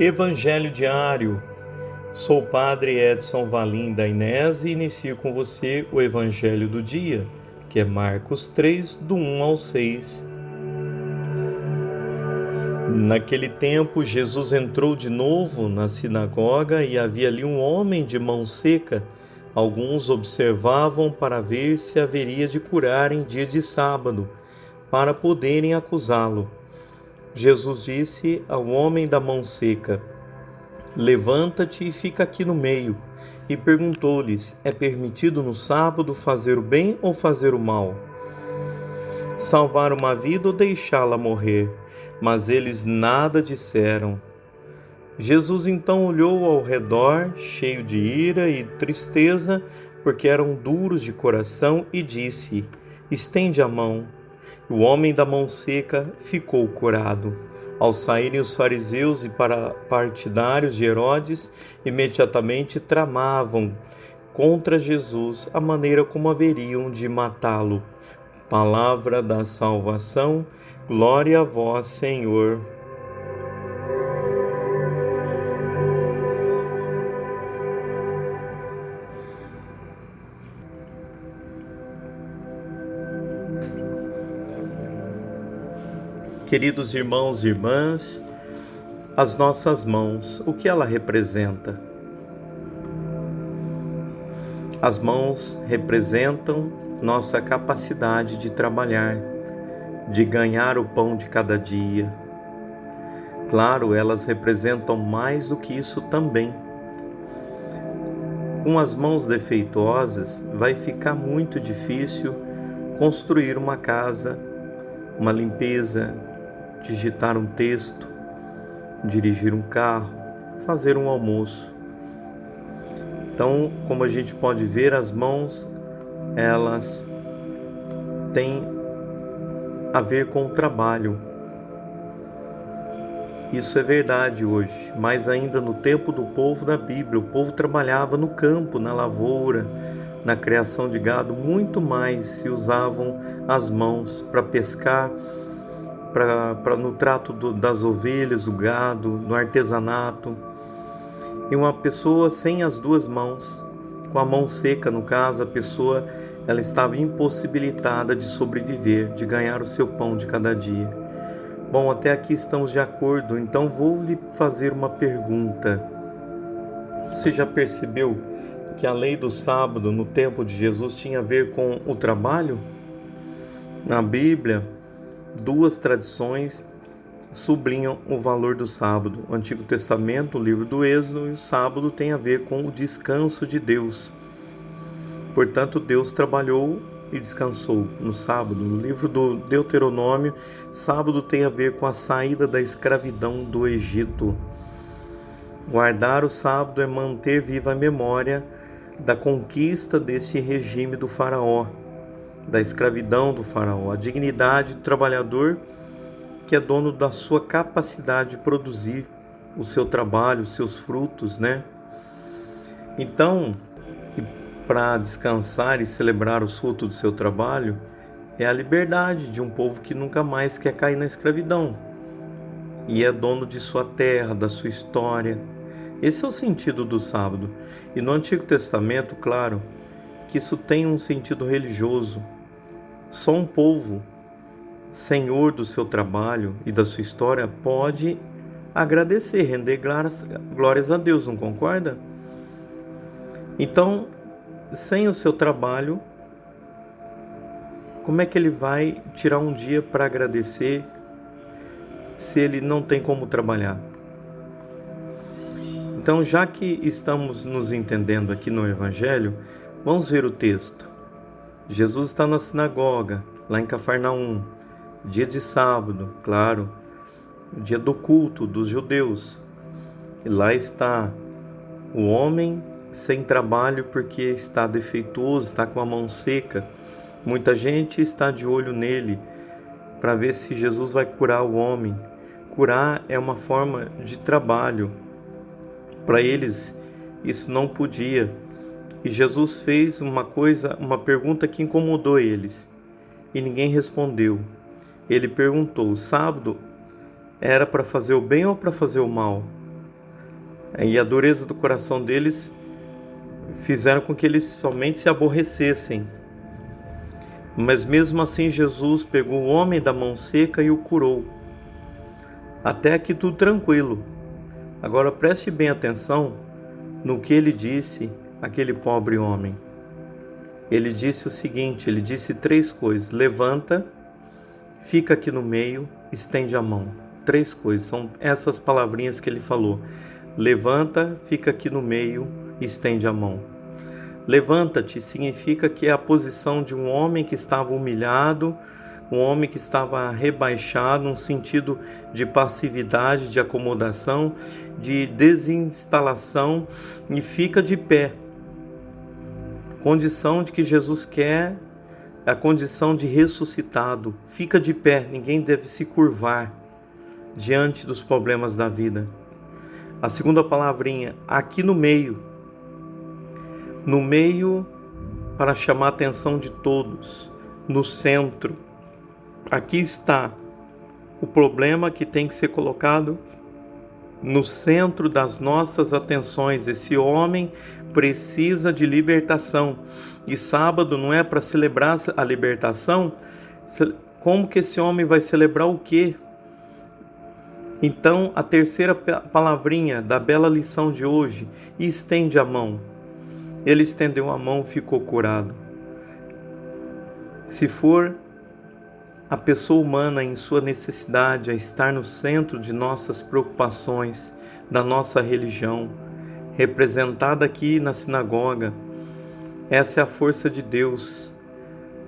Evangelho diário. Sou o Padre Edson Valim da Inés e inicio com você o Evangelho do dia, que é Marcos 3, do 1 ao 6. Naquele tempo, Jesus entrou de novo na sinagoga e havia ali um homem de mão seca. Alguns observavam para ver se haveria de curar em dia de sábado, para poderem acusá-lo. Jesus disse ao homem da mão seca: levanta-te e fica aqui no meio. E perguntou-lhes: é permitido no sábado fazer o bem ou fazer o mal? Salvar uma vida ou deixá-la morrer? Mas eles nada disseram. Jesus então olhou ao redor, cheio de ira e tristeza, porque eram duros de coração, e disse: estende a mão. O homem da mão seca ficou curado. Ao saírem os fariseus e partidários de Herodes, imediatamente tramavam contra Jesus a maneira como haveriam de matá-lo. Palavra da salvação, glória a vós, Senhor. Queridos irmãos e irmãs, as nossas mãos, o que ela representa? As mãos representam nossa capacidade de trabalhar, de ganhar o pão de cada dia. Claro, elas representam mais do que isso também. Com as mãos defeituosas, vai ficar muito difícil construir uma casa, uma limpeza, digitar um texto, dirigir um carro, fazer um almoço. Então, como a gente pode ver, as mãos, elas têm a ver com o trabalho. Isso é verdade hoje, mas ainda no tempo do povo da Bíblia, o povo trabalhava no campo, na lavoura, na criação de gado, muito mais se usavam as mãos para pescar, no trato das ovelhas, o gado, no artesanato. E uma pessoa sem as duas mãos, com a mão seca, no caso, a pessoa ela estava impossibilitada de sobreviver, de ganhar o seu pão de cada dia. Bom, até aqui estamos de acordo, então vou lhe fazer uma pergunta. Você já percebeu que a lei do sábado no tempo de Jesus tinha a ver com o trabalho? Na Bíblia, duas tradições sublinham o valor do sábado. O Antigo Testamento, o livro do Êxodo, e o sábado tem a ver com o descanso de Deus. Portanto, Deus trabalhou e descansou no sábado. No livro do Deuteronômio, sábado tem a ver com a saída da escravidão do Egito. Guardar o sábado é manter viva a memória da conquista desse regime do faraó, da escravidão do faraó, a dignidade do trabalhador que é dono da sua capacidade de produzir o seu trabalho, os seus frutos, né? Então, para descansar e celebrar os frutos do seu trabalho, é a liberdade de um povo que nunca mais quer cair na escravidão e é dono de sua terra, da sua história. Esse é o sentido do sábado. E no Antigo Testamento, claro, que isso tem um sentido religioso. Só um povo senhor do seu trabalho e da sua história pode agradecer, render glórias a Deus, não concorda? Então, sem o seu trabalho, como é que ele vai tirar um dia para agradecer se ele não tem como trabalhar? Então, já que estamos nos entendendo aqui no Evangelho, vamos ver o texto. Jesus está na sinagoga, lá em Cafarnaum, dia de sábado, claro, dia do culto dos judeus. E lá está o homem sem trabalho porque está defeituoso, está com a mão seca. Muita gente está de olho nele para ver se Jesus vai curar o homem. Curar é uma forma de trabalho. Para eles, isso não podia. E Jesus fez uma pergunta que incomodou eles. E ninguém respondeu. Ele perguntou: o sábado era para fazer o bem ou para fazer o mal? E a dureza do coração deles fizeram com que eles somente se aborrecessem. Mas mesmo assim Jesus pegou o homem da mão seca e o curou. Até aqui tudo tranquilo. Agora preste bem atenção no que ele disse àquele pobre homem. Ele disse o seguinte, ele disse 3 coisas. Levanta, fica aqui no meio, estende a mão. 3 coisas, são essas palavrinhas que ele falou. Levanta, fica aqui no meio, estende a mão. Levanta-te significa que é a posição de um homem que estava humilhado, um homem que estava rebaixado, um sentido de passividade, de acomodação, de desinstalação, e fica de pé. Condição de que Jesus quer, a condição de ressuscitado. Fica de pé, ninguém deve se curvar diante dos problemas da vida. A segunda palavrinha, aqui no meio para chamar a atenção de todos, no centro. Aqui está o problema que tem que ser colocado no centro das nossas atenções. Esse homem precisa de libertação. E sábado não é para celebrar a libertação? Como que esse homem vai celebrar o quê? Então, a terceira palavrinha da bela lição de hoje, estende a mão. Ele estendeu a mão e ficou curado. Se for a pessoa humana em sua necessidade a estar no centro de nossas preocupações, da nossa religião, representada aqui na sinagoga, essa é a força de Deus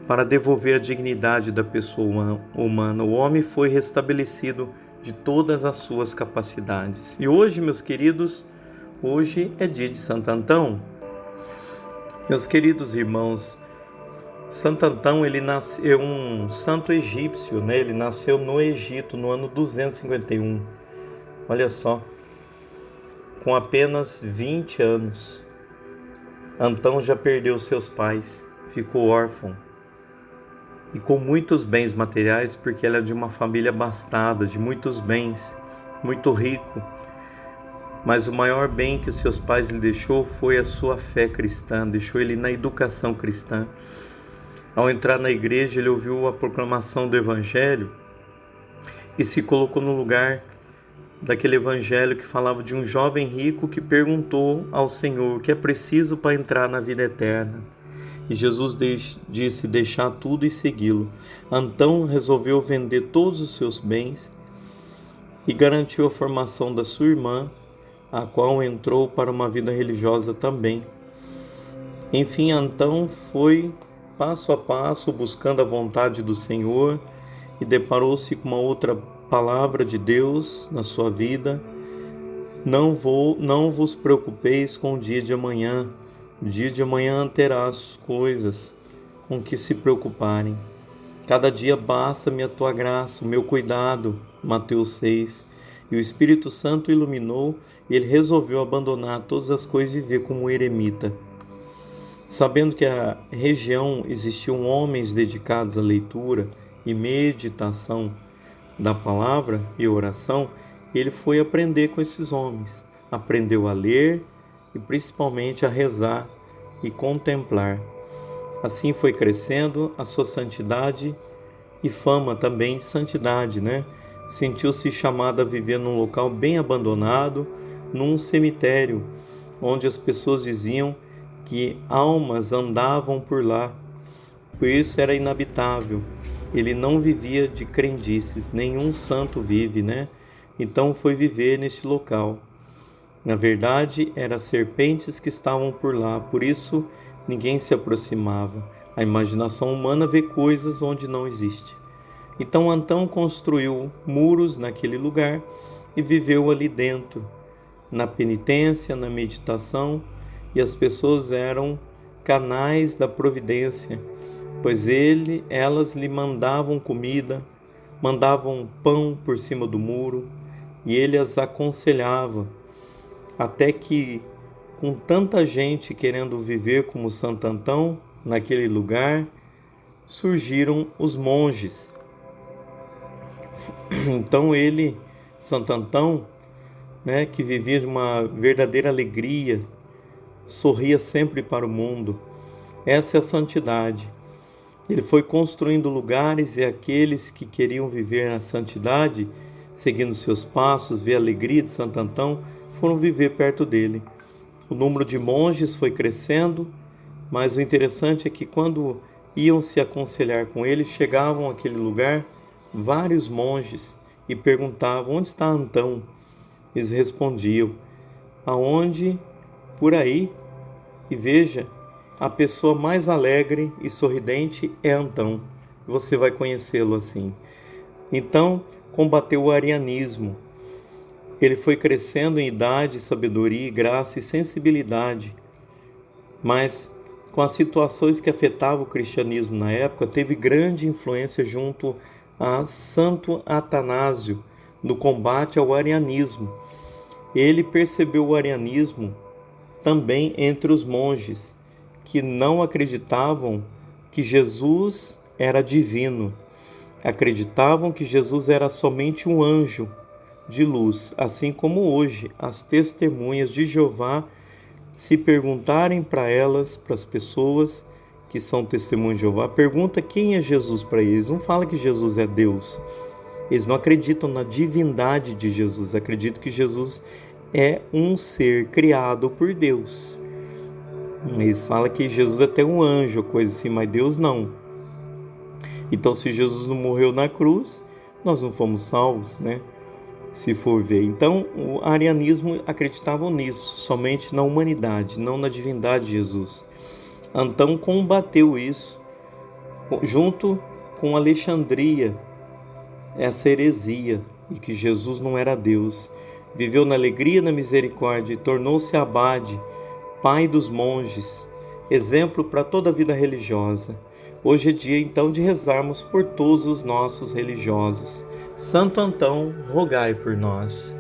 para devolver a dignidade da pessoa humana. O homem foi restabelecido de todas as suas capacidades. E hoje, meus queridos, hoje é dia de Santo Antão. Meus queridos irmãos, Santo Antão, ele é um santo egípcio, né? Ele nasceu no Egito no ano 251. Olha só, com apenas 20 anos, Antão já perdeu seus pais, ficou órfão e com muitos bens materiais, porque ele é de uma família abastada, de muitos bens, muito rico. Mas o maior bem que os seus pais lhe deixou foi a sua fé cristã, deixou ele na educação cristã. Ao entrar na igreja, ele ouviu a proclamação do Evangelho e se colocou no lugar daquele Evangelho que falava de um jovem rico que perguntou ao Senhor o que é preciso para entrar na vida eterna. E Jesus disse deixar tudo e segui-lo. Antão resolveu vender todos os seus bens e garantiu a formação da sua irmã, a qual entrou para uma vida religiosa também. Enfim, Antão foi passo a passo buscando a vontade do Senhor e deparou-se com uma outra palavra de Deus na sua vida. Não vos preocupeis com o dia de amanhã. O dia de amanhã terá as coisas com que se preocuparem. Cada dia basta-me a tua graça, o meu cuidado. Mateus 6. E o Espírito Santo iluminou e ele resolveu abandonar todas as coisas e viver como um eremita. Sabendo que a região existiam homens dedicados à leitura e meditação da palavra e oração, ele foi aprender com esses homens. Aprendeu a ler e principalmente a rezar e contemplar. Assim foi crescendo a sua santidade e fama também de santidade, né? Sentiu-se chamado a viver num local bem abandonado, num cemitério, onde as pessoas diziam que almas andavam por lá. Por isso era inabitável. Ele não vivia de crendices, nenhum santo vive, né? Então foi viver nesse local. Na verdade, eram serpentes que estavam por lá, por isso ninguém se aproximava. A imaginação humana vê coisas onde não existe. Então Antão construiu muros naquele lugar e viveu ali dentro, na penitência, na meditação, e as pessoas eram canais da providência, pois elas lhe mandavam comida, mandavam pão por cima do muro, e ele as aconselhava, até que, com tanta gente querendo viver como Santo Antão, naquele lugar, surgiram os monges. Então Santo Antão, né, que vivia de uma verdadeira alegria, sorria sempre para o mundo. Essa é a santidade. Ele foi construindo lugares e aqueles que queriam viver na santidade, seguindo seus passos, ver a alegria de Santo Antão, foram viver perto dele. O número de monges foi crescendo, mas o interessante é que quando iam se aconselhar com ele, chegavam àquele lugar vários monges e perguntavam: onde está Antão? Eles respondiam: aonde? Por aí. E veja, a pessoa mais alegre e sorridente é Antão. Você vai conhecê-lo assim. Então, combateu o arianismo. Ele foi crescendo em idade, sabedoria, graça e sensibilidade. Mas, com as situações que afetavam o cristianismo na época, teve grande influência junto a Santo Atanásio no combate ao arianismo. Ele percebeu o arianismo também entre os monges, que não acreditavam que Jesus era divino. Acreditavam que Jesus era somente um anjo de luz, assim como hoje as testemunhas de Jeová, se perguntarem para elas, para as pessoas que são testemunhas de Jeová, pergunta quem é Jesus para eles. Não fala que Jesus é Deus. Eles não acreditam na divindade de Jesus, acreditam que Jesus é um ser criado por Deus. Eles falam que Jesus é até um anjo, coisa assim, mas Deus não. Então, se Jesus não morreu na cruz, nós não fomos salvos, né? Se for ver. Então, o arianismo acreditava nisso, somente na humanidade, não na divindade de Jesus. Antão combateu isso, junto com Alexandria, essa heresia, e que Jesus não era Deus. Viveu na alegria e na misericórdia e tornou-se abade, pai dos monges, exemplo para toda a vida religiosa. Hoje é dia então de rezarmos por todos os nossos religiosos. Santo Antão, rogai por nós.